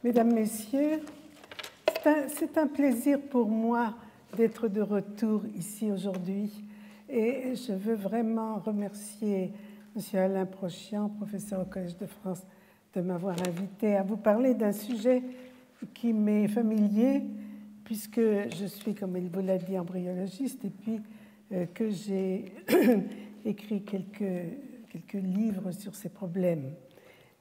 Mesdames, Messieurs, c'est un plaisir pour moi d'être de retour ici aujourd'hui et je veux vraiment remercier M. Alain Prochian, professeur au Collège de France, de m'avoir invité à vous parler d'un sujet qui m'est familier puisque je suis, comme il vous l'a dit, embryologiste et puis que j'ai écrit quelques livres sur ces problèmes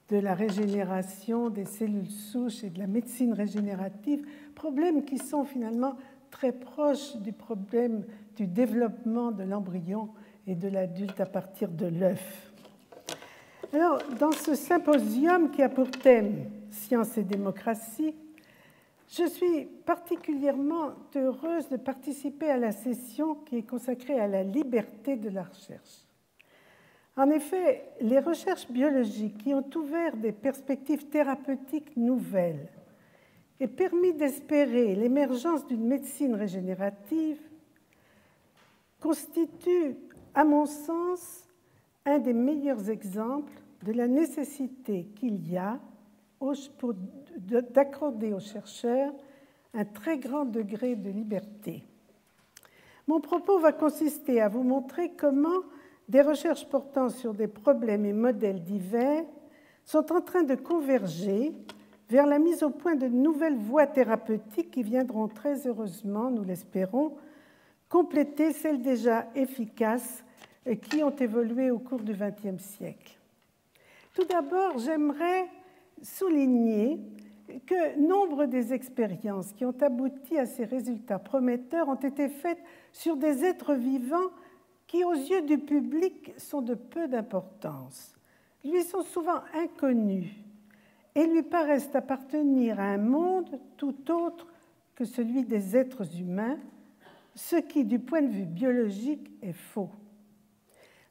de la régénération des cellules souches et de la médecine régénérative, problèmes qui sont finalement très proches du problème du développement de l'embryon et de l'adulte à partir de l'œuf. Alors, dans ce symposium qui a pour thème « Science et démocratie », je suis particulièrement heureuse de participer à la session qui est consacrée à la liberté de la recherche. En effet, les recherches biologiques qui ont ouvert des perspectives thérapeutiques nouvelles et permis d'espérer l'émergence d'une médecine régénérative constituent, à mon sens, un des meilleurs exemples de la nécessité qu'il y a d'accorder aux chercheurs un très grand degré de liberté. Mon propos va consister à vous montrer comment des recherches portant sur des problèmes et modèles divers sont en train de converger vers la mise au point de nouvelles voies thérapeutiques qui viendront très heureusement, nous l'espérons, compléter celles déjà efficaces qui ont évolué au cours du XXe siècle. Tout d'abord, j'aimerais souligner que nombre des expériences qui ont abouti à ces résultats prometteurs ont été faites sur des êtres vivants qui, aux yeux du public, sont de peu d'importance, lui sont souvent inconnus et lui paraissent appartenir à un monde tout autre que celui des êtres humains, ce qui, du point de vue biologique, est faux.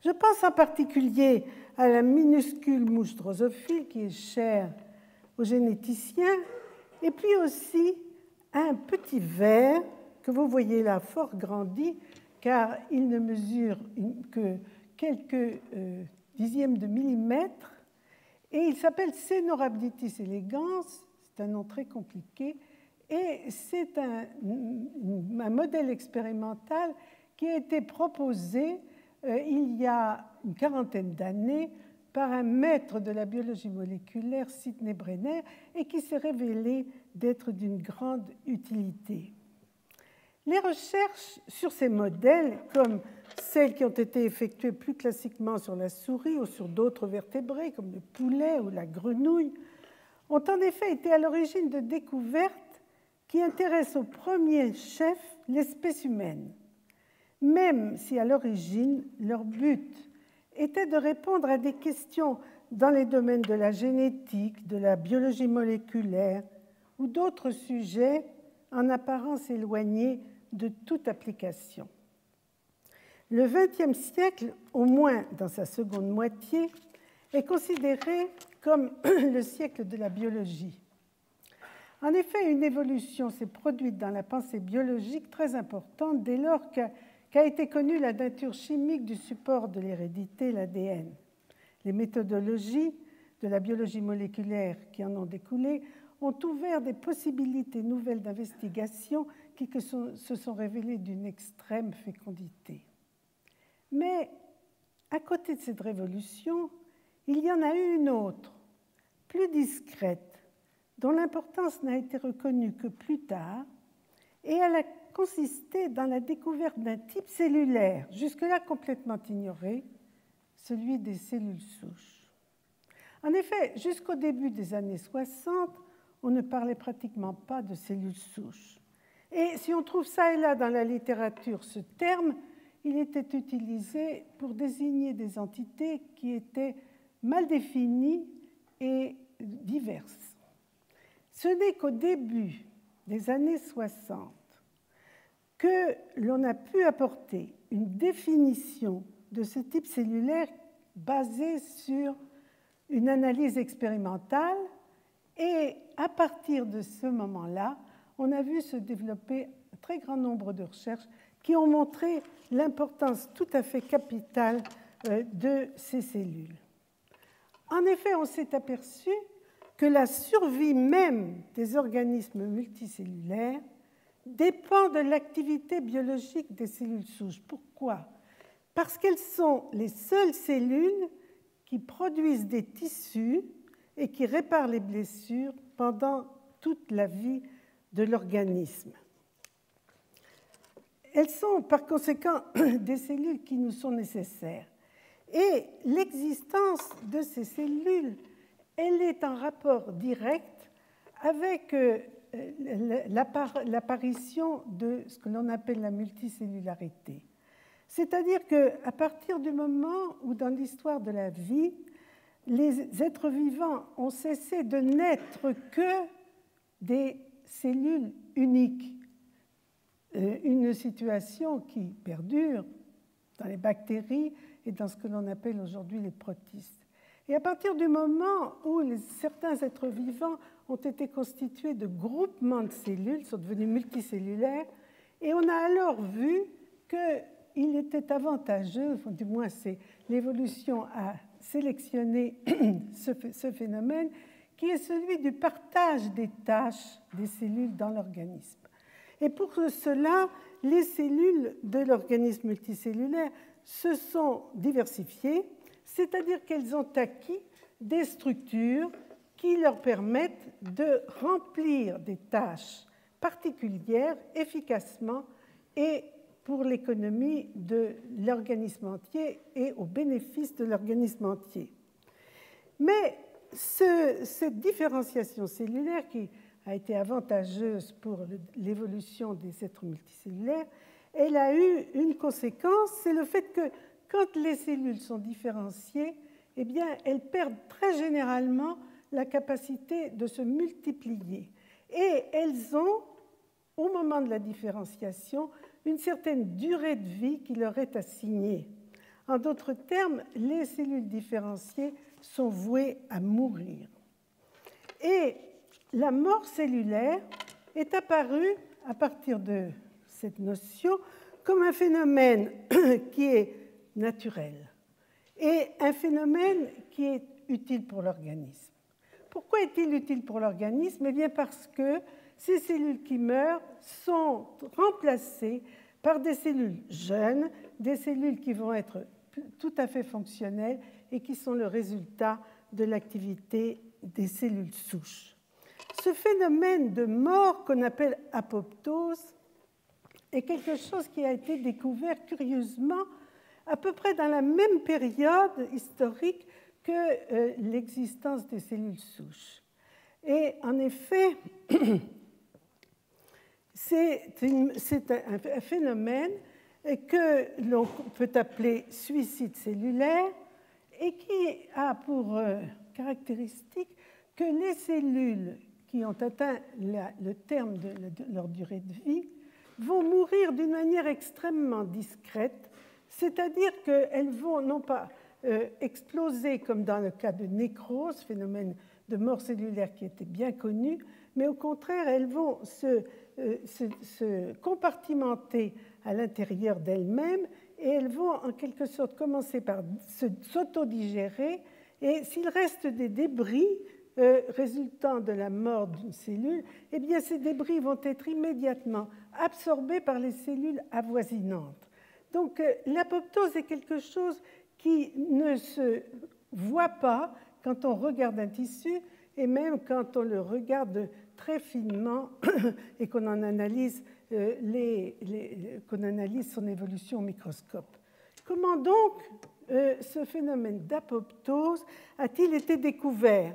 Je pense en particulier à la minuscule mouche drosophile qui est chère aux généticiens, et puis aussi à un petit ver que vous voyez là fort grandi, car il ne mesure que quelques dixièmes de millimètre, et il s'appelle Caenorhabditis elegans, c'est un nom très compliqué, et c'est un modèle expérimental qui a été proposé il y a une quarantaine d'années par un maître de la biologie moléculaire, Sidney Brenner, et qui s'est révélé d'être d'une grande utilité. Les recherches sur ces modèles, comme celles qui ont été effectuées plus classiquement sur la souris ou sur d'autres vertébrés, comme le poulet ou la grenouille, ont en effet été à l'origine de découvertes qui intéressent au premier chef l'espèce humaine, même si à l'origine leur but était de répondre à des questions dans les domaines de la génétique, de la biologie moléculaire ou d'autres sujets en apparence éloignés de toute application. Le XXe siècle, au moins dans sa seconde moitié, est considéré comme le siècle de la biologie. En effet, une évolution s'est produite dans la pensée biologique très importante dès lors qu'a été connue la nature chimique du support de l'hérédité, l'ADN. Les méthodologies de la biologie moléculaire qui en ont découlé ont ouvert des possibilités nouvelles d'investigation qui se sont révélées d'une extrême fécondité. Mais à côté de cette révolution, il y en a eu une autre, plus discrète, dont l'importance n'a été reconnue que plus tard, et elle a consisté dans la découverte d'un type cellulaire, jusque-là complètement ignoré, celui des cellules souches. En effet, jusqu'au début des années 60, on ne parlait pratiquement pas de cellules souches. Et si on trouve ça et là dans la littérature ce terme, il était utilisé pour désigner des entités qui étaient mal définies et diverses. Ce n'est qu'au début des années 60 que l'on a pu apporter une définition de ce type cellulaire basée sur une analyse expérimentale, et à partir de ce moment-là, on a vu se développer un très grand nombre de recherches qui ont montré l'importance tout à fait capitale de ces cellules. En effet, on s'est aperçu que la survie même des organismes multicellulaires dépend de l'activité biologique des cellules souches. Pourquoi? Parce qu'elles sont les seules cellules qui produisent des tissus et qui réparent les blessures pendant toute la vie de l'organisme. Elles sont par conséquent des cellules qui nous sont nécessaires. Et l'existence de ces cellules, elle est en rapport direct avec l'apparition de ce que l'on appelle la multicellularité. C'est-à-dire qu'à partir du moment où, dans l'histoire de la vie, les êtres vivants ont cessé de n'être que des cellules uniques, une situation qui perdure dans les bactéries et dans ce que l'on appelle aujourd'hui les protistes. Et à partir du moment où certains êtres vivants ont été constitués de groupements de cellules, sont devenus multicellulaires, et on a alors vu qu'il était avantageux, enfin, du moins c'est l'évolution a sélectionné ce phénomène, qui est celui du partage des tâches des cellules dans l'organisme. Et pour cela, les cellules de l'organisme multicellulaire se sont diversifiées, c'est-à-dire qu'elles ont acquis des structures qui leur permettent de remplir des tâches particulières efficacement et pour l'économie de l'organisme entier et au bénéfice de l'organisme entier. Mais cette différenciation cellulaire qui a été avantageuse pour l'évolution des êtres multicellulaires, elle a eu une conséquence, c'est le fait que quand les cellules sont différenciées, eh bien, elles perdent très généralement la capacité de se multiplier. Et elles ont, au moment de la différenciation, une certaine durée de vie qui leur est assignée. En d'autres termes, les cellules différenciées sont vouées à mourir. Et la mort cellulaire est apparue à partir de cette notion comme un phénomène qui est naturel et un phénomène qui est utile pour l'organisme. Pourquoi est-il utile pour l'organisme? Eh bien parce que ces cellules qui meurent sont remplacées par des cellules jeunes, des cellules qui vont être tout à fait fonctionnelles et qui sont le résultat de l'activité des cellules souches. Ce phénomène de mort qu'on appelle apoptose est quelque chose qui a été découvert curieusement à peu près dans la même période historique que l'existence des cellules souches. Et en effet, c'est un phénomène que l'on peut appeler suicide cellulaire et qui a pour caractéristique que les cellules qui ont atteint le terme de leur durée de vie vont mourir d'une manière extrêmement discrète, c'est-à-dire qu'elles vont non pas exploser comme dans le cas de nécrose, phénomène de mort cellulaire qui était bien connu, mais au contraire, elles vont se compartimenter à l'intérieur d'elles-mêmes et elles vont en quelque sorte commencer par s'autodigérer. Et s'il reste des débris résultant de la mort d'une cellule, eh bien ces débris vont être immédiatement absorbés par les cellules avoisinantes. Donc l'apoptose est quelque chose qui ne se voit pas quand on regarde un tissu et même quand on le regarde très finement et qu'on en analyse, qu'on analyse son évolution au microscope. Comment donc ce phénomène d'apoptose a-t-il été découvert?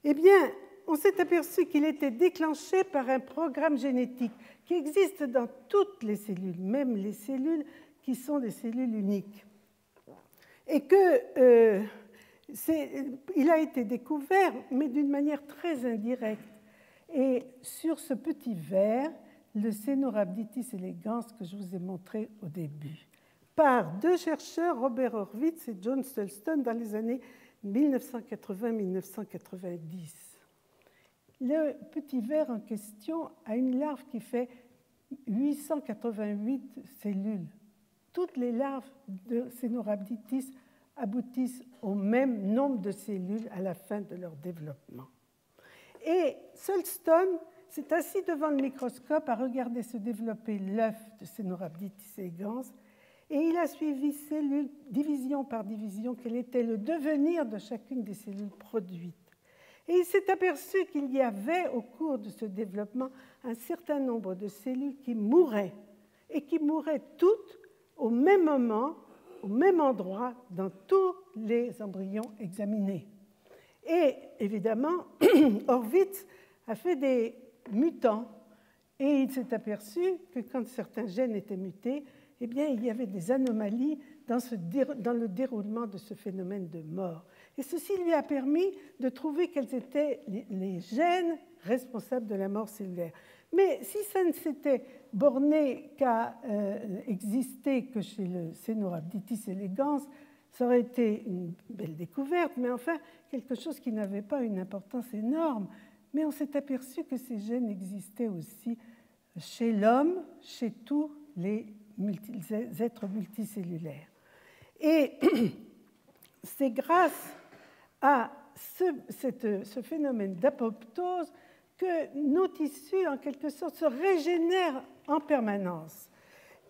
Eh bien, on s'est aperçu qu'il était déclenché par un programme génétique qui existe dans toutes les cellules, même les cellules qui sont des cellules uniques. Et il a été découvert, mais d'une manière très indirecte. Et sur ce petit ver, le Caenorhabditis elegans que je vous ai montré au début, par deux chercheurs, Robert Horwitz et John Sulston, dans les années 1980-1990. Le petit ver en question a une larve qui fait 888 cellules. Toutes les larves de Caenorhabditis aboutissent au même nombre de cellules à la fin de leur développement. Et Solstone s'est assis devant le microscope à regarder se développer l'œuf de Caenorhabditis elegans, et il a suivi cellule, division par division, quel était le devenir de chacune des cellules produites. Et il s'est aperçu qu'il y avait, au cours de ce développement, un certain nombre de cellules qui mouraient, et qui mouraient toutes au même moment, au même endroit, dans tous les embryons examinés. Et évidemment, Horvitz a fait des mutants, et il s'est aperçu que quand certains gènes étaient mutés, eh bien, il y avait des anomalies dans le déroulement de ce phénomène de mort. Et ceci lui a permis de trouver quels étaient les gènes responsables de la mort cellulaire. Mais si ça ne s'était borné qu'à exister que chez le Caenorhabditis elegans, ça aurait été une belle découverte, mais enfin quelque chose qui n'avait pas une importance énorme. Mais on s'est aperçu que ces gènes existaient aussi chez l'homme, chez tous les êtres multicellulaires. Et c'est grâce à ce phénomène d'apoptose que nos tissus, en quelque sorte, se régénèrent en permanence.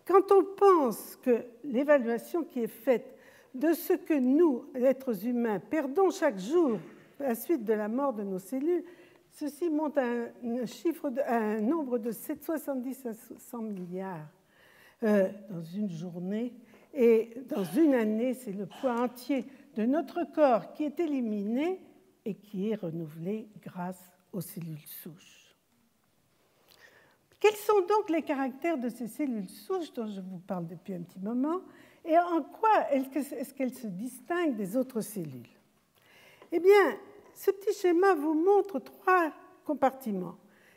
Quand on pense que l'évaluation qui est faite de ce que nous, êtres humains, perdons chaque jour à la suite de la mort de nos cellules, ceci monte à un nombre de 70 à 100 milliards dans une journée. Et dans une année, c'est le poids entier de notre corps qui est éliminé et qui est renouvelé grâce aux cellules souches. Quels sont donc les caractères de ces cellules souches dont je vous parle depuis un petit moment et en quoi est-ce qu'elles se distinguent des autres cellules? Eh bien, ce petit schéma vous montre 3 compartiments.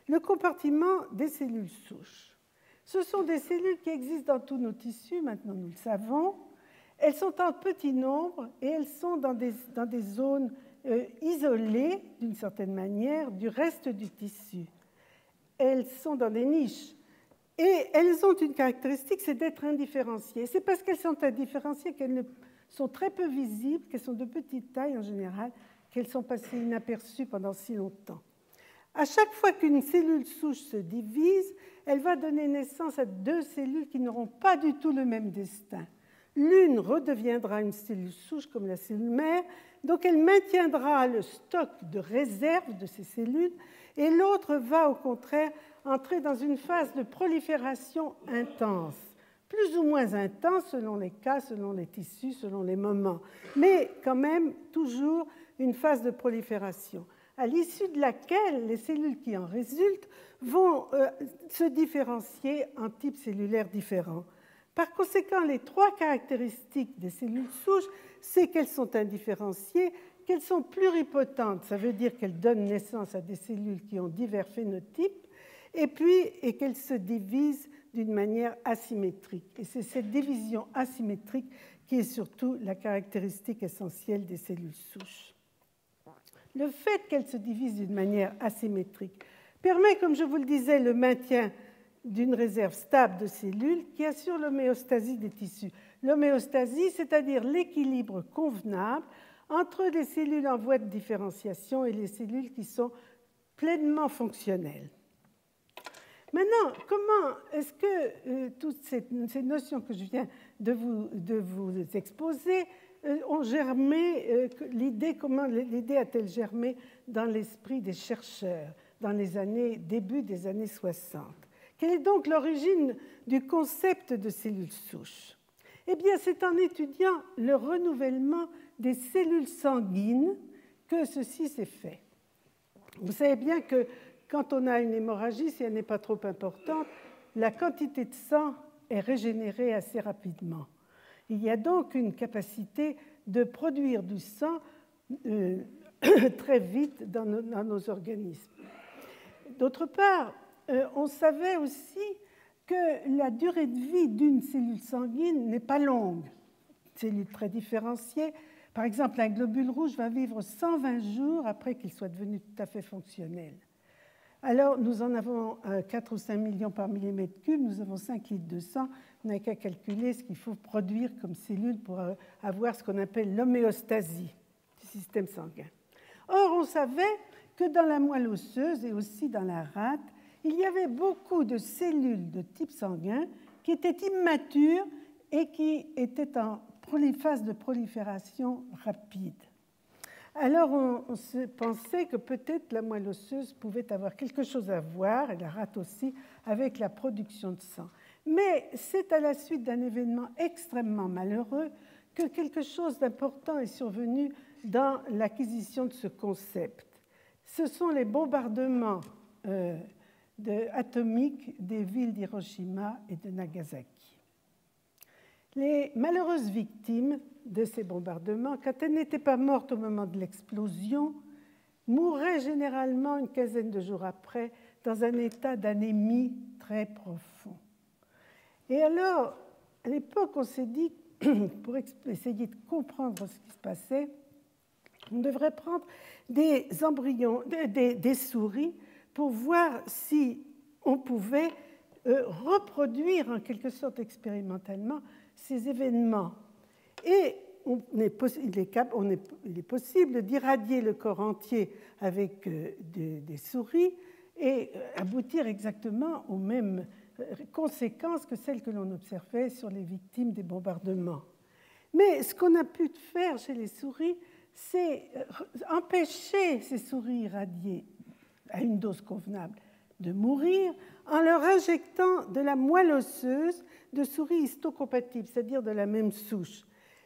Le compartiment des cellules souches. Ce sont des cellules qui existent dans tous nos tissus, maintenant nous le savons. Elles sont en petit nombre et elles sont dans des zones isolées, d'une certaine manière, du reste du tissu. Elles sont dans des niches. Et elles ont une caractéristique, c'est d'être indifférenciées. C'est parce qu'elles sont indifférenciées qu'elles sont très peu visibles, qu'elles sont de petite taille en général, qu'elles sont passées inaperçues pendant si longtemps. À chaque fois qu'une cellule souche se divise, elle va donner naissance à 2 cellules qui n'auront pas du tout le même destin. L'une redeviendra une cellule souche comme la cellule mère, donc elle maintiendra le stock de réserve de ces cellules, et l'autre va au contraire entrer dans une phase de prolifération intense, plus ou moins intense selon les cas, selon les tissus, selon les moments, mais quand même toujours une phase de prolifération, à l'issue de laquelle les cellules qui en résultent vont se différencier en types cellulaires différents. Par conséquent, les 3 caractéristiques des cellules souches, c'est qu'elles sont indifférenciées, qu'elles sont pluripotentes, ça veut dire qu'elles donnent naissance à des cellules qui ont divers phénotypes, et qu'elles se divisent d'une manière asymétrique. Et c'est cette division asymétrique qui est surtout la caractéristique essentielle des cellules souches. Le fait qu'elles se divisent d'une manière asymétrique permet, comme je vous le disais, le maintien d'une réserve stable de cellules qui assure l'homéostasie des tissus. L'homéostasie, c'est-à-dire l'équilibre convenable entre les cellules en voie de différenciation et les cellules qui sont pleinement fonctionnelles. Maintenant, comment est-ce que toutes ces notions que je viens de vous exposer ont germé, comment l'idée a-t-elle germé dans l'esprit des chercheurs dans les début des années 60? Quelle est donc l'origine du concept de cellules souches? Eh bien, c'est en étudiant le renouvellement des cellules sanguines que ceci s'est fait. Vous savez bien que quand on a une hémorragie, si elle n'est pas trop importante, la quantité de sang est régénérée assez rapidement. Il y a donc une capacité de produire du sang très vite dans nos organismes. D'autre part, on savait aussi que la durée de vie d'une cellule sanguine n'est pas longue. Une cellule très différenciée. Par exemple, un globule rouge va vivre 120 jours après qu'il soit devenu tout à fait fonctionnel. Alors, nous en avons 4 ou 5 millions par millimètre cube, nous avons 5 litres de sang. On n'a qu'à calculer ce qu'il faut produire comme cellule pour avoir ce qu'on appelle l'homéostasie du système sanguin. Or, on savait que dans la moelle osseuse et aussi dans la rate, il y avait beaucoup de cellules de type sanguin qui étaient immatures et qui étaient en phase de prolifération rapide. Alors on se pensait que peut-être la moelle osseuse pouvait avoir quelque chose à voir, et la rate aussi, avec la production de sang. Mais c'est à la suite d'un événement extrêmement malheureux que quelque chose d'important est survenu dans l'acquisition de ce concept. Ce sont les bombardements atomiques des villes d'Hiroshima et de Nagasaki. Les malheureuses victimes de ces bombardements, quand elles n'étaient pas mortes au moment de l'explosion, mouraient généralement une quinzaine de jours après dans un état d'anémie très profond. Et alors, à l'époque, on s'est dit, pour essayer de comprendre ce qui se passait, on devrait prendre des embryons, des souris, pour voir si on pouvait reproduire en quelque sorte expérimentalement ces événements. Et il est possible d'irradier le corps entier avec des souris et aboutir exactement aux mêmes conséquences que celles que l'on observait sur les victimes des bombardements. Mais ce qu'on a pu faire chez les souris, c'est empêcher ces souris irradiées à une dose convenable de mourir en leur injectant de la moelle osseuse de souris histocompatibles, c'est-à-dire de la même souche.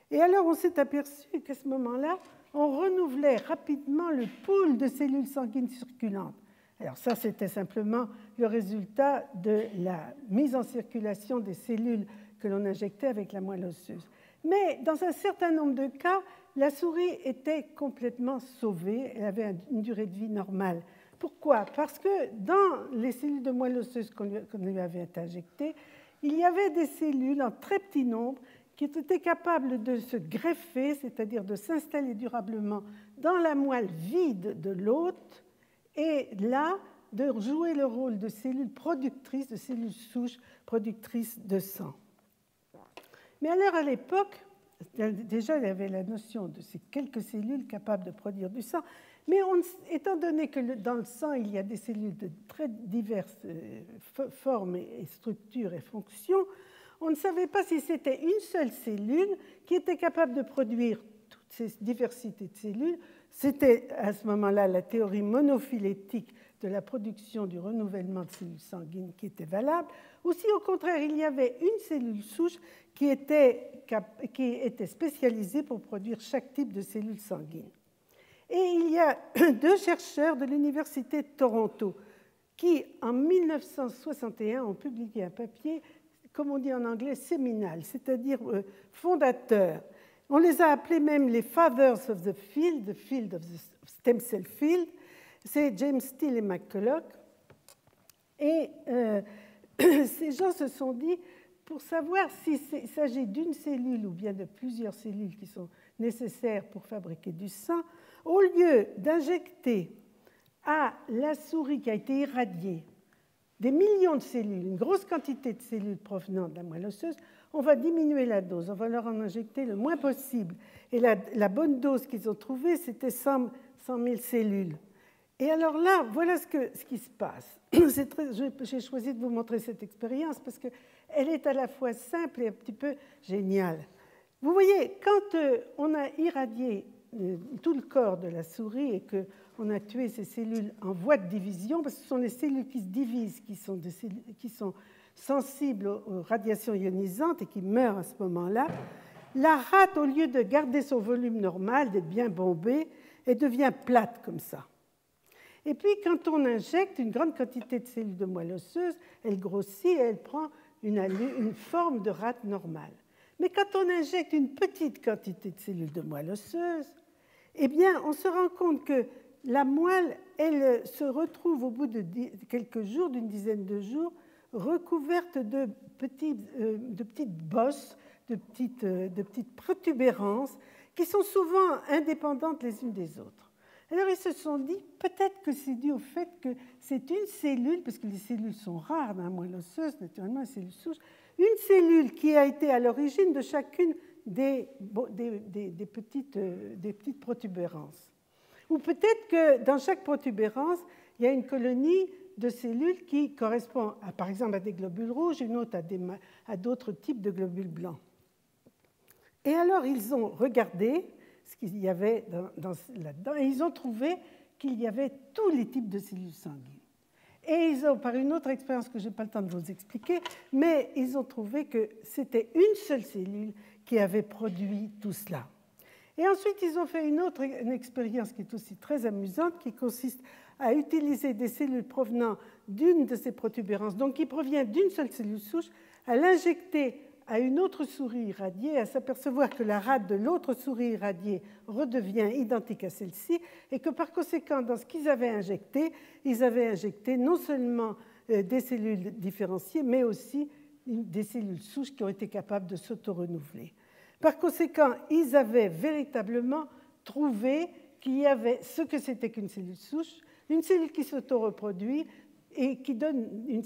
Et alors on s'est aperçu qu'à ce moment-là, on renouvelait rapidement le pool de cellules sanguines circulantes. Alors ça, c'était simplement le résultat de la mise en circulation des cellules que l'on injectait avec la moelle osseuse. Mais dans un certain nombre de cas, la souris était complètement sauvée, elle avait une durée de vie normale. Pourquoi? Parce que dans les cellules de moelle osseuse qu'on lui avait injectées, il y avait des cellules en très petit nombre qui étaient capables de se greffer, c'est-à-dire de s'installer durablement dans la moelle vide de l'hôte, et là, de jouer le rôle de cellules productrices, de cellules souches productrices de sang. Mais alors, à l'époque, déjà, il y avait la notion de ces quelques cellules capables de produire du sang, mais étant donné que dans le sang, il y a des cellules de très diverses formes et structures et fonctions, on ne savait pas si c'était une seule cellule qui était capable de produire toutes ces diversités de cellules. C'était à ce moment-là la théorie monophylétique de la production du renouvellement de cellules sanguines qui était valable, ou si au contraire il y avait une cellule souche qui était spécialisée pour produire chaque type de cellule sanguine. Et il y a deux chercheurs de l'Université de Toronto qui, en 1961, ont publié un papier, comme on dit en anglais, séminal, c'est-à-dire fondateur. On les a appelés même les Fathers of the Field of the Stem Cell Field. C'est James Steele et McCulloch. Et ces gens se sont dit, pour savoir s'il s'agit d'une cellule ou bien de plusieurs cellules qui sont nécessaires pour fabriquer du sang, au lieu d'injecter à la souris qui a été irradiée des millions de cellules, une grosse quantité de cellules provenant de la moelle osseuse, on va diminuer la dose, on va leur en injecter le moins possible. Et la bonne dose qu'ils ont trouvée, c'était 100 000 cellules. Et alors là, voilà ce qui se passe. J'ai choisi de vous montrer cette expérience parce qu'elle est à la fois simple et un petit peu géniale. Vous voyez, quand on a irradié tout le corps de la souris et qu'on a tué ces cellules en voie de division, parce que ce sont les cellules qui se divisent qui sont sensibles aux radiations ionisantes et qui meurent à ce moment-là, la rate, au lieu de garder son volume normal, d'être bien bombée, elle devient plate comme ça. Et puis, quand on injecte une grande quantité de cellules de moelle osseuse, elle grossit et elle prend une forme de rate normale. Mais quand on injecte une petite quantité de cellules de moelle osseuse, eh bien, on se rend compte que la moelle, elle se retrouve au bout de quelques jours, d'une dizaine de jours, recouverte de petites bosses, de petites protubérances qui sont souvent indépendantes les unes des autres. Alors ils se sont dit, peut-être que c'est dû au fait que c'est une cellule, parce que les cellules sont rares dans la moelle osseuse, naturellement, les cellules souches, une cellule qui a été à l'origine de chacune des petites protubérances. Ou peut-être que dans chaque protubérance, il y a une colonie de cellules qui correspond, par exemple, à des globules rouges, une autre à d'autres types de globules blancs. Et alors, ils ont regardé ce qu'il y avait là-dedans et ils ont trouvé qu'il y avait tous les types de cellules sanguines. Et ils ont, par une autre expérience que je n'ai pas le temps de vous expliquer, mais ils ont trouvé que c'était une seule cellule qui avait produit tout cela. Et ensuite, ils ont fait une expérience qui est aussi très amusante, qui consiste à utiliser des cellules provenant d'une de ces protubérances, donc qui provient d'une seule cellule souche, à l'injecter à une autre souris irradiée, à s'apercevoir que la rate de l'autre souris irradiée redevient identique à celle-ci, et que par conséquent, dans ce qu'ils avaient injecté, ils avaient injecté non seulement des cellules différenciées, mais aussi des cellules souches qui ont été capables de s'auto-renouveler. Par conséquent, ils avaient véritablement trouvé qu'il y avait ce que c'était qu'une cellule souche, une cellule qui s'auto-reproduit et qui donne une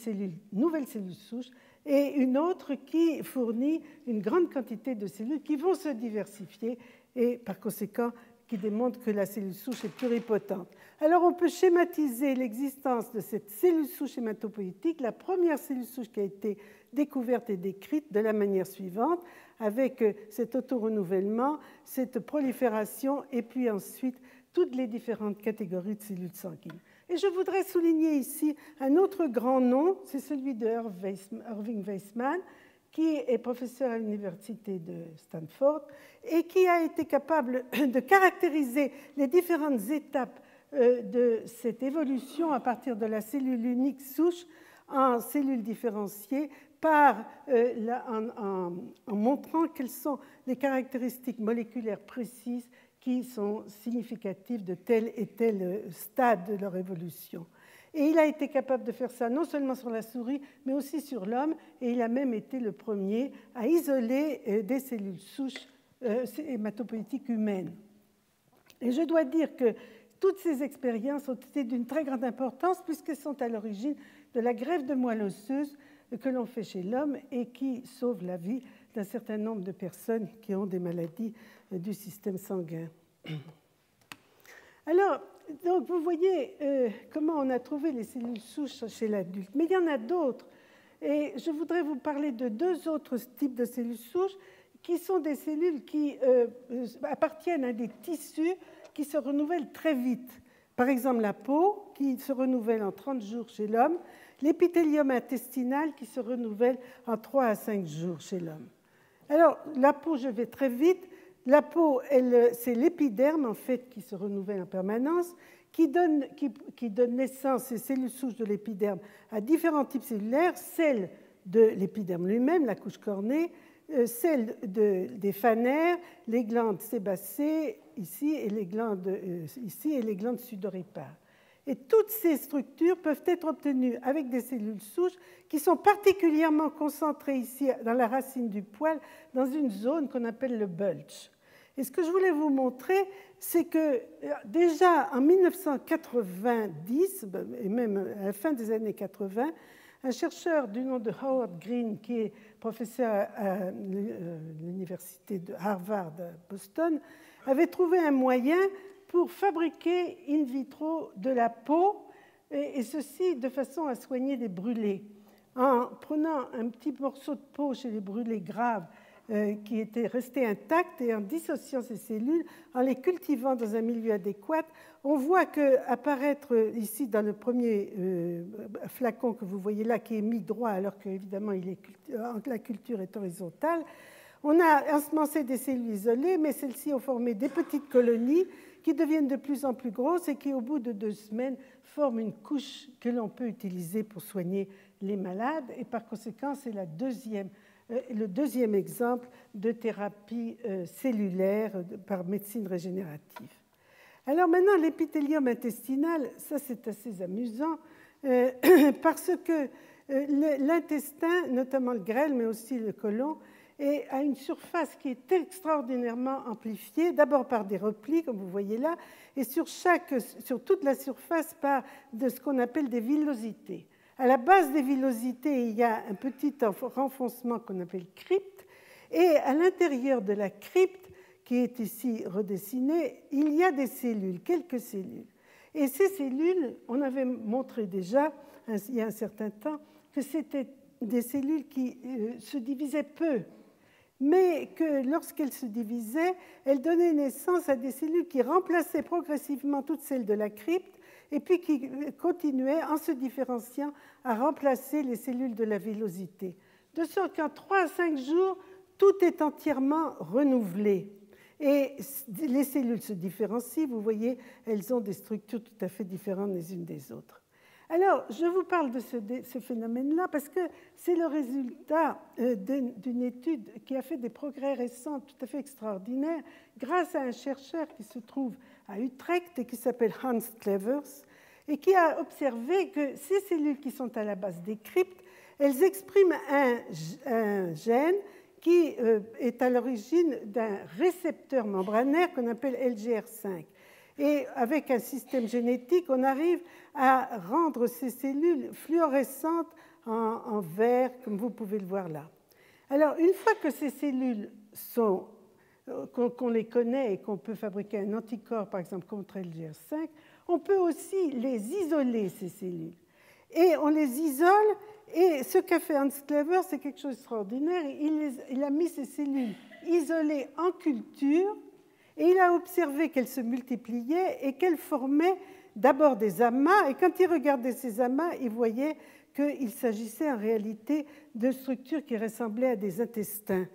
nouvelle cellule souche, et une autre qui fournit une grande quantité de cellules qui vont se diversifier et par conséquent qui démontrent que la cellule souche est pluripotente. Alors on peut schématiser l'existence de cette cellule souche hématopoïétique, la première cellule souche qui a été découverte et décrite de la manière suivante, avec cet auto-renouvellement, cette prolifération et puis ensuite toutes les différentes catégories de cellules sanguines. Et je voudrais souligner ici un autre grand nom, c'est celui de Irving Weissman, qui est professeur à l'université de Stanford et qui a été capable de caractériser les différentes étapes de cette évolution à partir de la cellule unique souche en cellules différenciées en montrant quelles sont les caractéristiques moléculaires précises qui sont significatives de tel et tel stade de leur évolution. Et il a été capable de faire ça non seulement sur la souris, mais aussi sur l'homme, et il a même été le premier à isoler des cellules souches hématopoïétiques humaines. Et je dois dire que toutes ces expériences ont été d'une très grande importance puisqu'elles sont à l'origine de la greffe de moelle osseuse que l'on fait chez l'homme et qui sauve la vie d'un certain nombre de personnes qui ont des maladies du système sanguin. Alors, donc vous voyez comment on a trouvé les cellules souches chez l'adulte. Mais il y en a d'autres. Et je voudrais vous parler de deux autres types de cellules souches qui sont des cellules qui appartiennent à des tissus qui se renouvellent très vite. Par exemple, la peau qui se renouvelle en 30 jours chez l'homme, l'épithélium intestinal qui se renouvelle en 3 à 5 jours chez l'homme. Alors, la peau, je vais très vite. La peau, c'est l'épiderme, en fait, qui se renouvelle en permanence, qui donne naissance, ces cellules souches de l'épiderme, à différents types cellulaires, celles de l'épiderme lui-même, la couche cornée, celles des phanères, les glandes sébacées, ici, et les glandes sudoripares. Et toutes ces structures peuvent être obtenues avec des cellules souches qui sont particulièrement concentrées ici dans la racine du poil, dans une zone qu'on appelle le bulge. Et ce que je voulais vous montrer, c'est que déjà en 1990, et même à la fin des années 80, un chercheur du nom de Howard Green, qui est professeur à l'université de Harvard à Boston, avait trouvé un moyen pour fabriquer in vitro de la peau, et ceci de façon à soigner des brûlés. En prenant un petit morceau de peau chez les brûlés graves qui étaient restés intacts et en dissociant ces cellules, en les cultivant dans un milieu adéquat, on voit qu'apparaître ici dans le premier flacon que vous voyez là, qui est mis droit alors qu'évidemment la culture est horizontale, on a ensemencé des cellules isolées, mais celles-ci ont formé des petites colonies qui deviennent de plus en plus grosses et qui, au bout de 2 semaines, forment une couche que l'on peut utiliser pour soigner les malades. Et par conséquent, c'est le deuxième exemple de thérapie cellulaire par médecine régénérative. Alors maintenant, l'épithélium intestinal, ça c'est assez amusant, parce que l'intestin, notamment le grêle, mais aussi le côlon, a une surface qui est extraordinairement amplifiée, d'abord par des replis, comme vous voyez là, et sur toute la surface par de ce qu'on appelle des villosités. À la base des villosités, il y a un petit renfoncement qu'on appelle crypte, et à l'intérieur de la crypte, qui est ici redessiné, il y a des cellules, quelques cellules. Et ces cellules, on avait montré déjà, il y a un certain temps, que c'était des cellules qui se divisaient peu, mais que lorsqu'elles se divisaient, elles donnaient naissance à des cellules qui remplaçaient progressivement toutes celles de la crypte et puis qui continuaient, en se différenciant, à remplacer les cellules de la villosité. De sorte qu'en 3 à 5 jours, tout est entièrement renouvelé. Et les cellules se différencient, vous voyez, elles ont des structures tout à fait différentes les unes des autres. Alors, je vous parle de ce phénomène-là parce que c'est le résultat d'une étude qui a fait des progrès récents tout à fait extraordinaires grâce à un chercheur qui se trouve à Utrecht et qui s'appelle Hans Clevers et qui a observé que ces cellules qui sont à la base des cryptes, elles expriment un gène qui est à l'origine d'un récepteur membranaire qu'on appelle LGR5. Et avec un système génétique, on arrive à rendre ces cellules fluorescentes en vert, comme vous pouvez le voir là. Alors, une fois que ces cellules sont, qu'on les connaît et qu'on peut fabriquer un anticorps, par exemple, contre LGR5, on peut aussi les isoler, ces cellules. Et on les isole, et ce qu'a fait Hans Clever, c'est quelque chose d'extraordinaire. Il a mis ces cellules isolées en culture, et il a observé qu'elles se multipliaient et qu'elles formaient d'abord des amas. Et quand il regardait ces amas, il voyait qu'il s'agissait en réalité de structures qui ressemblaient à des intestins.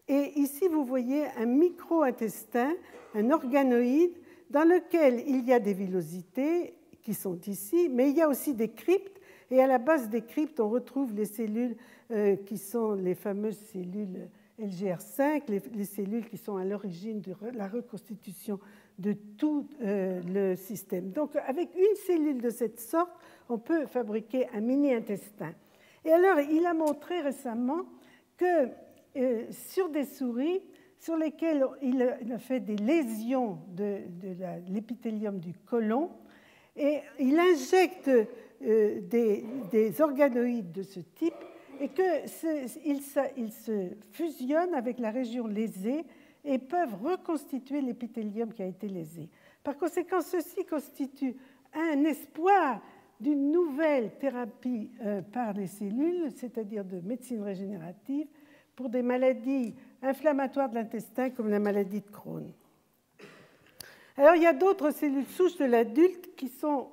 Et ici, vous voyez un micro-intestin, un organoïde, dans lequel il y a des villosités qui sont ici, mais il y a aussi des cryptes. Et à la base des cryptes, on retrouve les cellules qui sont les fameuses cellules LGR5, les cellules qui sont à l'origine de la reconstitution de tout le système. Donc, avec une cellule de cette sorte, on peut fabriquer un mini-intestin. Et alors, il a montré récemment que sur des souris sur lesquelles il a fait des lésions de l'épithélium du côlon, et il injecte des organoïdes de ce type, et qu'ils se fusionnent avec la région lésée et peuvent reconstituer l'épithélium qui a été lésé. Par conséquent, ceci constitue un espoir d'une nouvelle thérapie par les cellules, c'est-à-dire de médecine régénérative, pour des maladies inflammatoires de l'intestin comme la maladie de Crohn. Alors, il y a d'autres cellules souches de l'adulte qui sont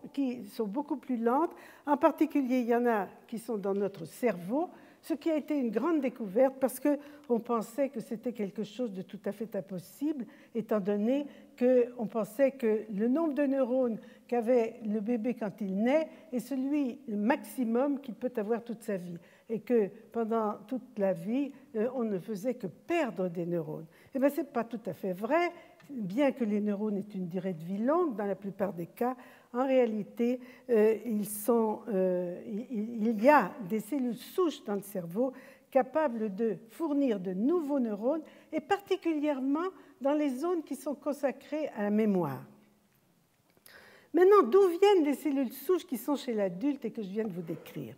beaucoup plus lentes. En particulier, il y en a qui sont dans notre cerveau, ce qui a été une grande découverte parce qu'on pensait que c'était quelque chose de tout à fait impossible, étant donné qu'on pensait que le nombre de neurones qu'avait le bébé quand il naît est celui maximum qu'il peut avoir toute sa vie, et que pendant toute la vie, on ne faisait que perdre des neurones. Eh bien, ce n'est pas tout à fait vrai. Bien que les neurones aient une durée de vie longue, dans la plupart des cas, en réalité, il y a des cellules souches dans le cerveau capables de fournir de nouveaux neurones, et particulièrement dans les zones qui sont consacrées à la mémoire. Maintenant, d'où viennent les cellules souches qui sont chez l'adulte et que je viens de vous décrire?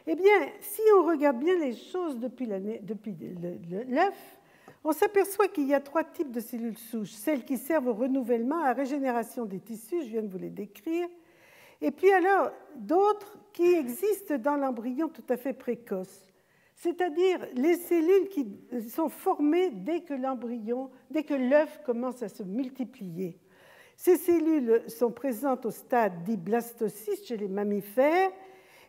Eh bien, si on regarde bien les choses depuis l'œuf, on s'aperçoit qu'il y a 3 types de cellules souches. Celles qui servent au renouvellement, à la régénération des tissus, je viens de vous les décrire. Et puis alors, d'autres qui existent dans l'embryon tout à fait précoce. C'est-à-dire les cellules qui sont formées dès que l'œuf commence à se multiplier. Ces cellules sont présentes au stade dit blastocyste chez les mammifères.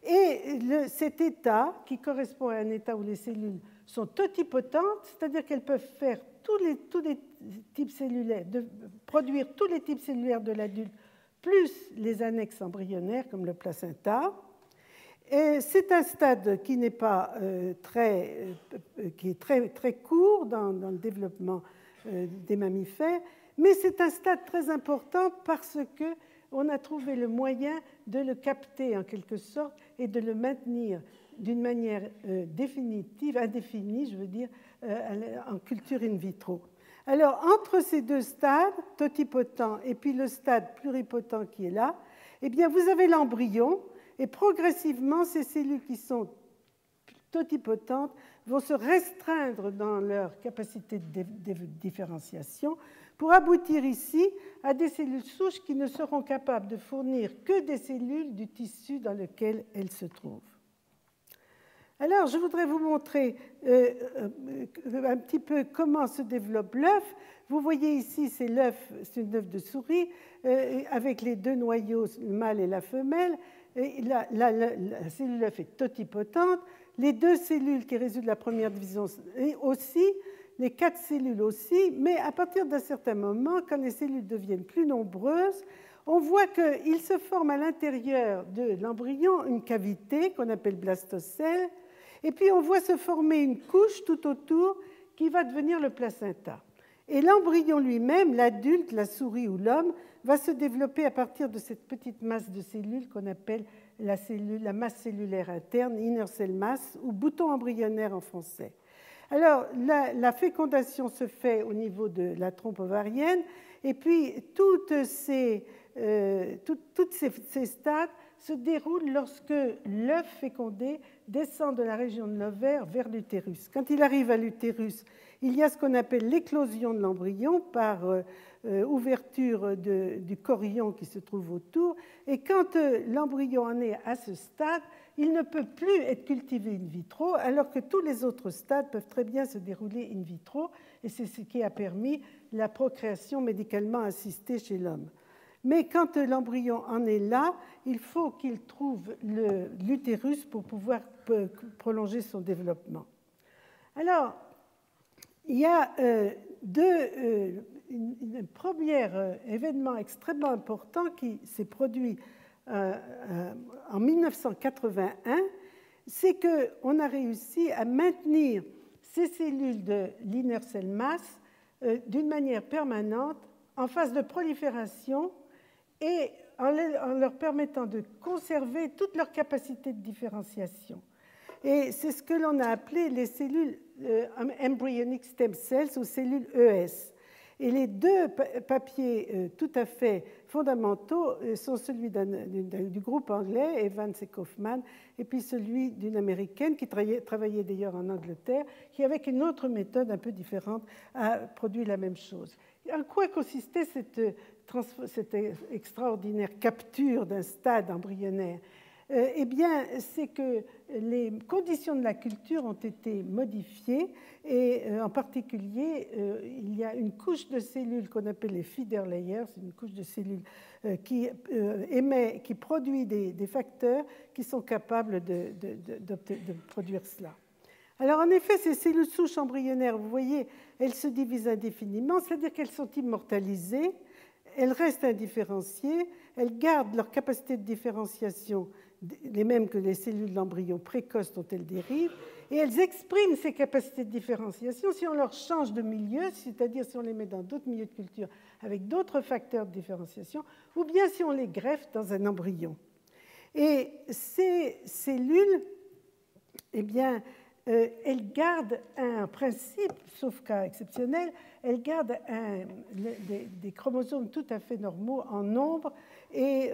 Et cet état, qui correspond à un état où les cellules sont totipotentes, c'est-à-dire qu'elles peuvent faire tous les types cellulaires, produire tous les types cellulaires de l'adulte, plus les annexes embryonnaires comme le placenta. C'est un stade qui n'est pas qui est très court dans le développement des mammifères, mais c'est un stade très important parce qu'on a trouvé le moyen de le capter en quelque sorte et de le maintenir d'une manière indéfinie, je veux dire, en culture in vitro. Alors, entre ces 2 stades, totipotent et puis le stade pluripotent qui est là, eh bien, vous avez l'embryon, et progressivement, ces cellules qui sont totipotentes vont se restreindre dans leur capacité de différenciation pour aboutir ici à des cellules souches qui ne seront capables de fournir que des cellules du tissu dans lequel elles se trouvent. Alors, je voudrais vous montrer un petit peu comment se développe l'œuf. Vous voyez ici, c'est l'œuf, c'est une œuf de souris avec les deux noyaux, le mâle et la femelle. Et la cellule œuf est totipotente. Les deux cellules qui résultent de la première division aussi, les 4 cellules aussi, mais à partir d'un certain moment, quand les cellules deviennent plus nombreuses, on voit qu'il se forme à l'intérieur de l'embryon une cavité qu'on appelle blastocèle, et puis on voit se former une couche tout autour qui va devenir le placenta. Et l'embryon lui-même, l'adulte, la souris ou l'homme, va se développer à partir de cette petite masse de cellules qu'on appelle la masse cellulaire interne, inner cell mass, ou bouton embryonnaire en français. Alors, la fécondation se fait au niveau de la trompe ovarienne, et puis toutes ces stades se déroulent lorsque l'œuf fécondé descend de la région de l'ovaire vers l'utérus. Quand il arrive à l'utérus, il y a ce qu'on appelle l'éclosion de l'embryon par ouverture du chorion qui se trouve autour. Et quand l'embryon en est à ce stade, il ne peut plus être cultivé in vitro, alors que tous les autres stades peuvent très bien se dérouler in vitro. Et c'est ce qui a permis la procréation médicalement assistée chez l'homme. Mais quand l'embryon en est là, il faut qu'il trouve l'utérus pour pouvoir prolonger son développement. Alors, il y a un premier événement extrêmement important qui s'est produit en 1981, c'est qu'on a réussi à maintenir ces cellules de l'inner cell mass d'une manière permanente en phase de prolifération et en leur permettant de conserver toute leur capacité de différenciation. Et c'est ce que l'on a appelé les cellules embryonic stem cells ou cellules ES. Et les deux papiers tout à fait fondamentaux sont celui du groupe anglais, Evans et Kaufman, et puis celui d'une américaine qui travaillait d'ailleurs en Angleterre, qui, avec une autre méthode un peu différente, a produit la même chose. En quoi consistait cette extraordinaire capture d'un stade embryonnaire? Eh bien, c'est que les conditions de la culture ont été modifiées et en particulier, il y a une couche de cellules qu'on appelle les feeder layers, c'est une couche de cellules qui produit des facteurs qui sont capables de produire cela. Alors, en effet, ces cellules souches embryonnaires, vous voyez, elles se divisent indéfiniment, c'est-à-dire qu'elles sont immortalisées, elles restent indifférenciées, elles gardent leur capacité de différenciation, les mêmes que les cellules de l'embryon précoce dont elles dérivent, et elles expriment ces capacités de différenciation si on leur change de milieu, c'est-à-dire si on les met dans d'autres milieux de culture avec d'autres facteurs de différenciation, ou bien si on les greffe dans un embryon. Et ces cellules, eh bien, elles gardent un principe, sauf cas exceptionnel, elles gardent des chromosomes tout à fait normaux en nombre et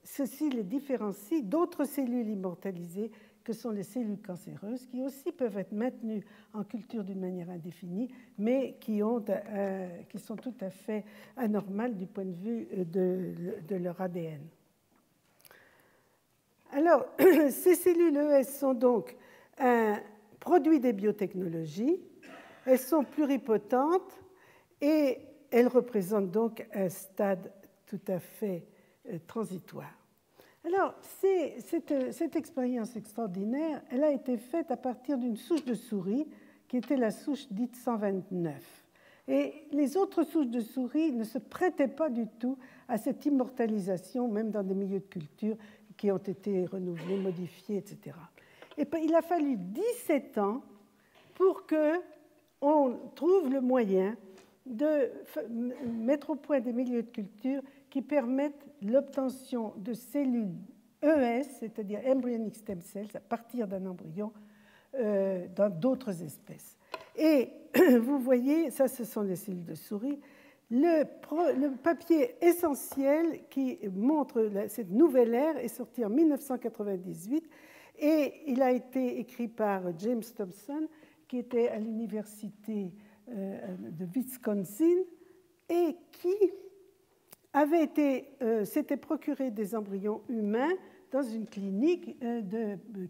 ceci les différencie d'autres cellules immortalisées que sont les cellules cancéreuses qui aussi peuvent être maintenues en culture d'une manière indéfinie mais qui sont tout à fait anormales du point de vue de leur ADN. Alors, ces cellules ES sont donc un produit des biotechnologies, elles sont pluripotentes et elles représentent donc un stade tout à fait transitoire. Alors, cette expérience extraordinaire, elle a été faite à partir d'une souche de souris qui était la souche dite 129. Et les autres souches de souris ne se prêtaient pas du tout à cette immortalisation, même dans des milieux de culture qui ont été renouvelés, modifiés, etc. Et il a fallu 17 ans pour qu'on trouve le moyen de mettre au point des milieux de culture qui permettent l'obtention de cellules ES, c'est-à-dire embryonic stem cells, à partir d'un embryon dans d'autres espèces. Et vous voyez, ça ce sont les cellules de souris, le papier essentiel qui montre cette nouvelle ère est sorti en 1998 et il a été écrit par James Thompson qui était à l'université de Wisconsin et qui s'était procuré des embryons humains dans une clinique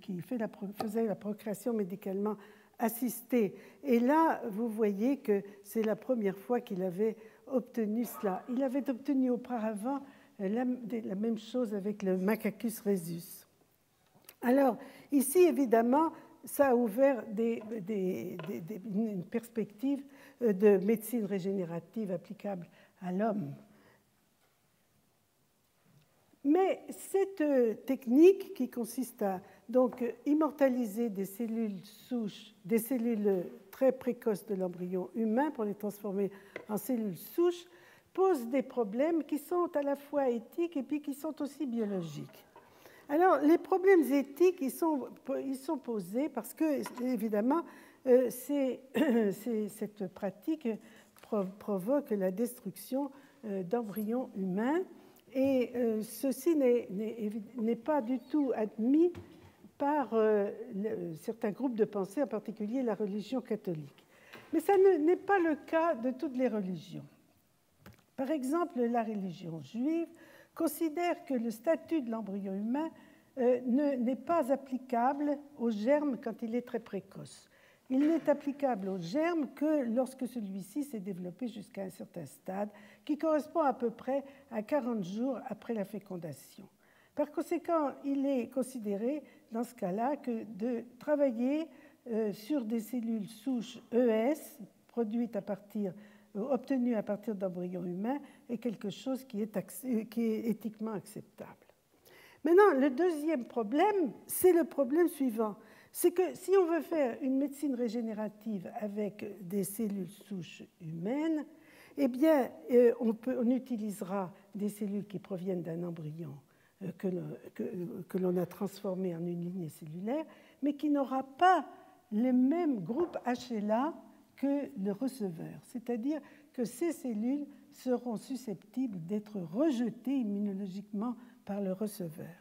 qui faisait la procréation médicalement assistée. Et là, vous voyez que c'est la première fois qu'il avait obtenu cela. Il avait obtenu auparavant la même chose avec le Macacus rhesus. Alors, ici, évidemment, ça a ouvert une perspective de médecine régénérative applicable à l'homme. Mais cette technique qui consiste à donc immortaliser des cellules souches, des cellules très précoces de l'embryon humain pour les transformer en cellules souches, pose des problèmes qui sont à la fois éthiques et puis qui sont aussi biologiques. Alors, les problèmes éthiques, ils sont posés parce que, évidemment, cette pratique provoque la destruction d'embryons humains. Et ceci n'est pas du tout admis par certains groupes de pensée, en particulier la religion catholique. Mais ça n'est pas le cas de toutes les religions. Par exemple, la religion juive considère que le statut de l'embryon humain n'est pas applicable au germe quand il est très précoce. Il n'est applicable au germe que lorsque celui-ci s'est développé jusqu'à un certain stade, qui correspond à peu près à 40 jours après la fécondation. Par conséquent, il est considéré, dans ce cas-là, que de travailler sur des cellules souches ES, obtenues à partir d'embryons humains, est quelque chose qui est éthiquement acceptable. Maintenant, le deuxième problème, c'est le problème suivant. C'est que si on veut faire une médecine régénérative avec des cellules souches humaines, eh bien, on utilisera des cellules qui proviennent d'un embryon que l'on a transformé en une lignée cellulaire, mais qui n'aura pas le même groupe HLA que le receveur. C'est-à-dire que ces cellules seront susceptibles d'être rejetées immunologiquement par le receveur.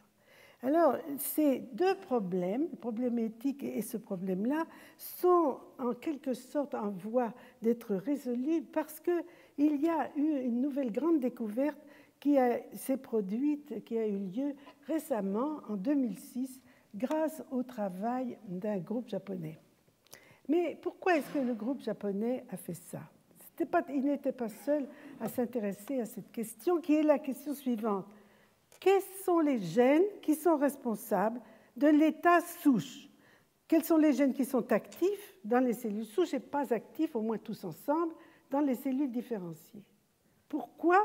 Alors, ces deux problèmes, le problème éthique et ce problème-là, sont en quelque sorte en voie d'être résolus parce qu'il y a eu une nouvelle grande découverte qui s'est produite, qui a eu lieu récemment, en 2006, grâce au travail d'un groupe japonais. Mais pourquoi est-ce que le groupe japonais a fait ça ? Il n'était pas seul à s'intéresser à cette question, qui est la question suivante. Quels sont les gènes qui sont responsables de l'état souche? Quels sont les gènes qui sont actifs dans les cellules souches et pas actifs, au moins tous ensemble, dans les cellules différenciées? Pourquoi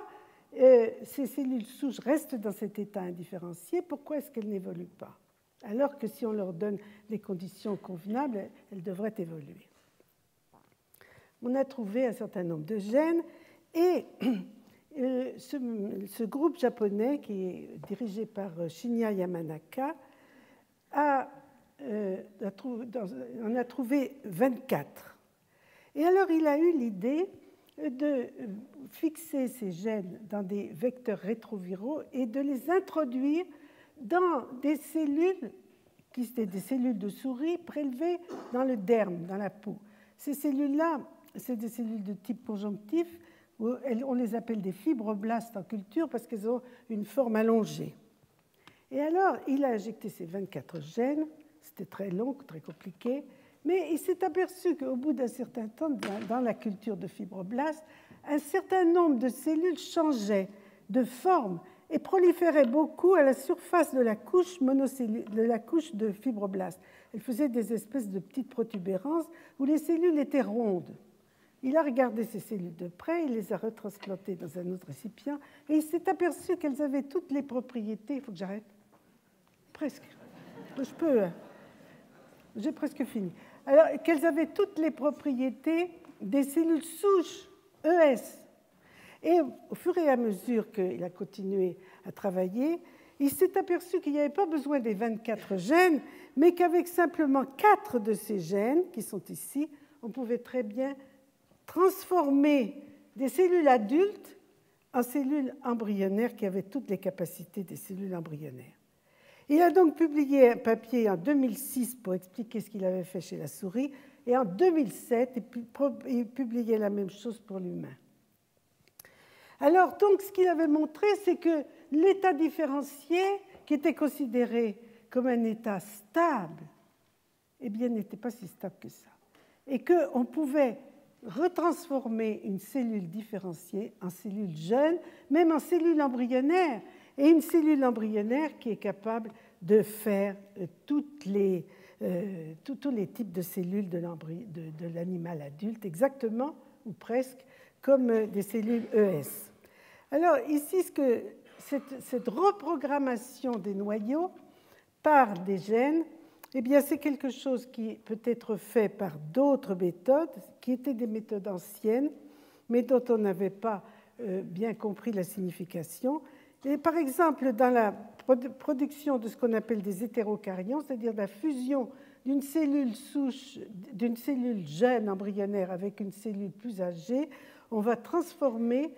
ces cellules souches restent dans cet état indifférencié? Pourquoi est-ce qu'elles n'évoluent pas? Alors que si on leur donne des conditions convenables, elles devraient évoluer. On a trouvé un certain nombre de gènes et ce groupe japonais, qui est dirigé par Shinya Yamanaka, en a trouvé 24. Et alors, il a eu l'idée de fixer ces gènes dans des vecteurs rétroviraux et de les introduire dans des cellules qui étaient des cellules de souris prélevées dans le derme, dans la peau. Ces cellules-là, c'est des cellules de type conjonctif. On les appelle des fibroblastes en culture parce qu'elles ont une forme allongée. Et alors, il a injecté ces 24 gènes, c'était très long, très compliqué, mais il s'est aperçu qu'au bout d'un certain temps, dans la culture de fibroblastes, un certain nombre de cellules changeaient de forme et proliféraient beaucoup à la surface de la couche de fibroblastes. Elles faisaient des espèces de petites protubérances où les cellules étaient rondes. Il a regardé ces cellules de près, il les a retransplantées dans un autre récipient et il s'est aperçu qu'elles avaient toutes les propriétés. Il faut que j'arrête. Presque. J'ai presque fini. Alors, qu'elles avaient toutes les propriétés des cellules souches ES. Et au fur et à mesure qu'il a continué à travailler, il s'est aperçu qu'il n'y avait pas besoin des 24 gènes, mais qu'avec simplement 4 de ces gènes, qui sont ici, on pouvait très bien transformer des cellules adultes en cellules embryonnaires qui avaient toutes les capacités des cellules embryonnaires. Il a donc publié un papier en 2006 pour expliquer ce qu'il avait fait chez la souris, et en 2007, il publiait la même chose pour l'humain. Alors, donc, ce qu'il avait montré, c'est que l'état différencié, qui était considéré comme un état stable, eh bien, n'était pas si stable que ça. Et qu'on pouvait retransformer une cellule différenciée en cellule jeune, même en cellule embryonnaire, et une cellule embryonnaire qui est capable de faire tous les types de cellules de l'animal adulte, exactement ou presque comme des cellules ES. Alors ici, cette reprogrammation des noyaux par des gènes, eh bien, c'est quelque chose qui peut être fait par d'autres méthodes, qui étaient des méthodes anciennes, mais dont on n'avait pas bien compris la signification. Et par exemple, dans la production de ce qu'on appelle des hétérokaryons, c'est-à-dire la fusion d'une cellule souche, d'une cellule jeune embryonnaire avec une cellule plus âgée, on va transformer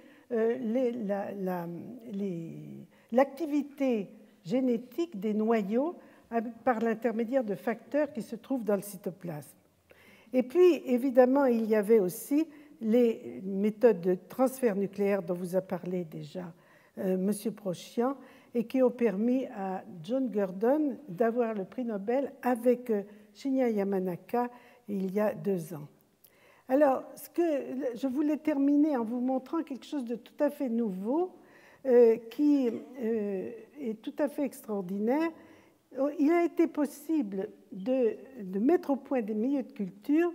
l'activité génétique des noyaux par l'intermédiaire de facteurs qui se trouvent dans le cytoplasme. Et puis, évidemment, il y avait aussi les méthodes de transfert nucléaire dont vous a parlé déjà M. Prochian et qui ont permis à John Gurdon d'avoir le prix Nobel avec Shinya Yamanaka il y a 2 ans. Alors, je voulais terminer en vous montrant quelque chose de tout à fait nouveau qui est tout à fait extraordinaire. Il a été possible de mettre au point des milieux de culture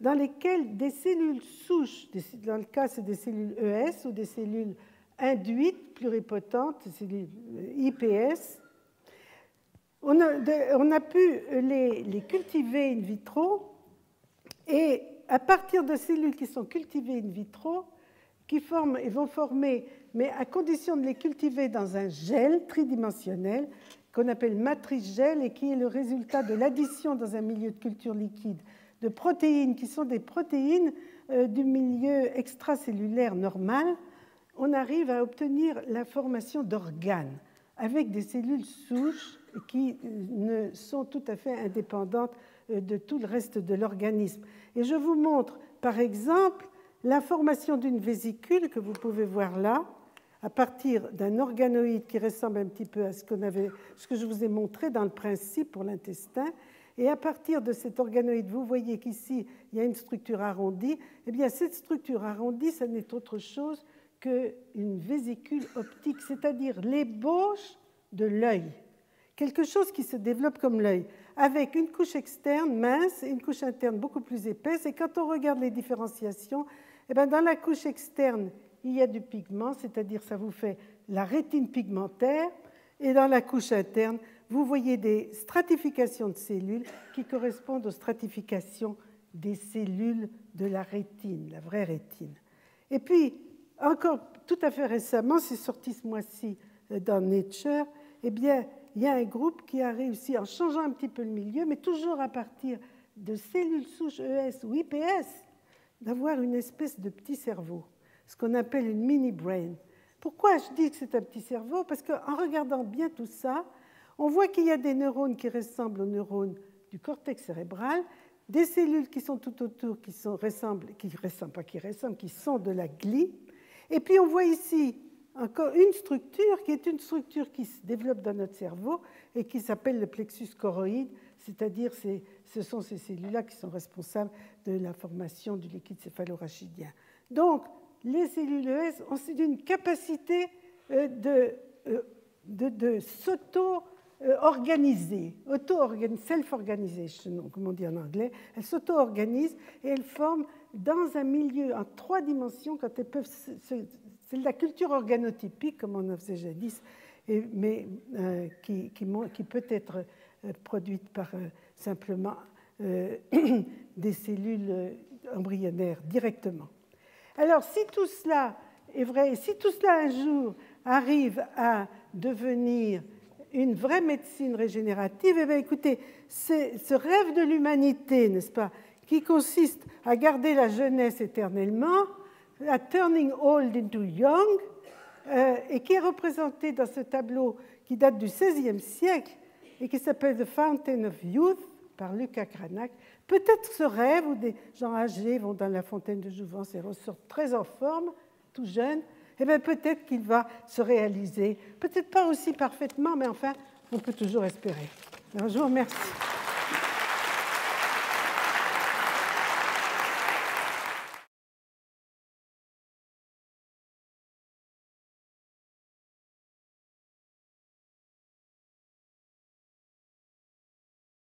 dans lesquels des cellules souches, dans le cas c'est des cellules ES ou des cellules induites pluripotentes, des cellules IPS, on a pu les cultiver in vitro et à partir de cellules qui sont cultivées in vitro, qui vont former, mais à condition de les cultiver dans un gel tridimensionnel, qu'on appelle matrice gel et qui est le résultat de l'addition dans un milieu de culture liquide de protéines qui sont des protéines du milieu extracellulaire normal, on arrive à obtenir la formation d'organes avec des cellules souches qui ne sont tout à fait indépendantes de tout le reste de l'organisme. Et je vous montre par exemple la formation d'une vésicule que vous pouvez voir là, à partir d'un organoïde qui ressemble un petit peu à ce que je vous ai montré dans le principe pour l'intestin. Et à partir de cet organoïde, vous voyez qu'ici, il y a une structure arrondie. Eh bien, cette structure arrondie, ça n'est autre chose qu'une vésicule optique, c'est-à-dire l'ébauche de l'œil. Quelque chose qui se développe comme l'œil, avec une couche externe mince et une couche interne beaucoup plus épaisse. Et quand on regarde les différenciations, eh bien, dans la couche externe, il y a du pigment, c'est-à-dire ça vous fait la rétine pigmentaire, et dans la couche interne, vous voyez des stratifications de cellules qui correspondent aux stratifications des cellules de la rétine, la vraie rétine. Et puis, encore tout à fait récemment, c'est sorti ce mois-ci dans Nature, eh bien, il y a un groupe qui a réussi, en changeant un petit peu le milieu, mais toujours à partir de cellules souches ES ou IPS, d'avoir une espèce de petit cerveau, ce qu'on appelle une mini-brain. Pourquoi je dis que c'est un petit cerveau? Parce qu'en regardant bien tout ça, on voit qu'il y a des neurones qui ressemblent aux neurones du cortex cérébral, des cellules qui sont tout autour, qui sont de la glie. Et puis on voit ici encore une structure qui est une structure qui se développe dans notre cerveau et qui s'appelle le plexus choroïde, c'est-à-dire ce sont ces cellules-là qui sont responsables de la formation du liquide céphalorachidien. Donc, les cellules ES ont une capacité de s'auto-organiser, self-organization, comme on dit en anglais. Elles s'auto-organisent et elles forment dans un milieu en 3 dimensions quand elles peuvent. C'est de la culture organotypique, comme on en faisait jadis, mais qui peut être produite par simplement des cellules embryonnaires directement. Alors, si tout cela est vrai, si tout cela un jour arrive à devenir une vraie médecine régénérative, eh bien, écoutez, ce rêve de l'humanité, n'est-ce pas, qui consiste à garder la jeunesse éternellement, à turning old into young, et qui est représenté dans ce tableau qui date du XVIe siècle et qui s'appelle The Fountain of Youth, par Lucas Cranach. Peut-être ce rêve où des gens âgés vont dans la fontaine de Jouvence et ressortent très en forme, tout jeunes, eh bien peut-être qu'il va se réaliser. Peut-être pas aussi parfaitement, mais enfin, on peut toujours espérer. Alors, je vous remercie.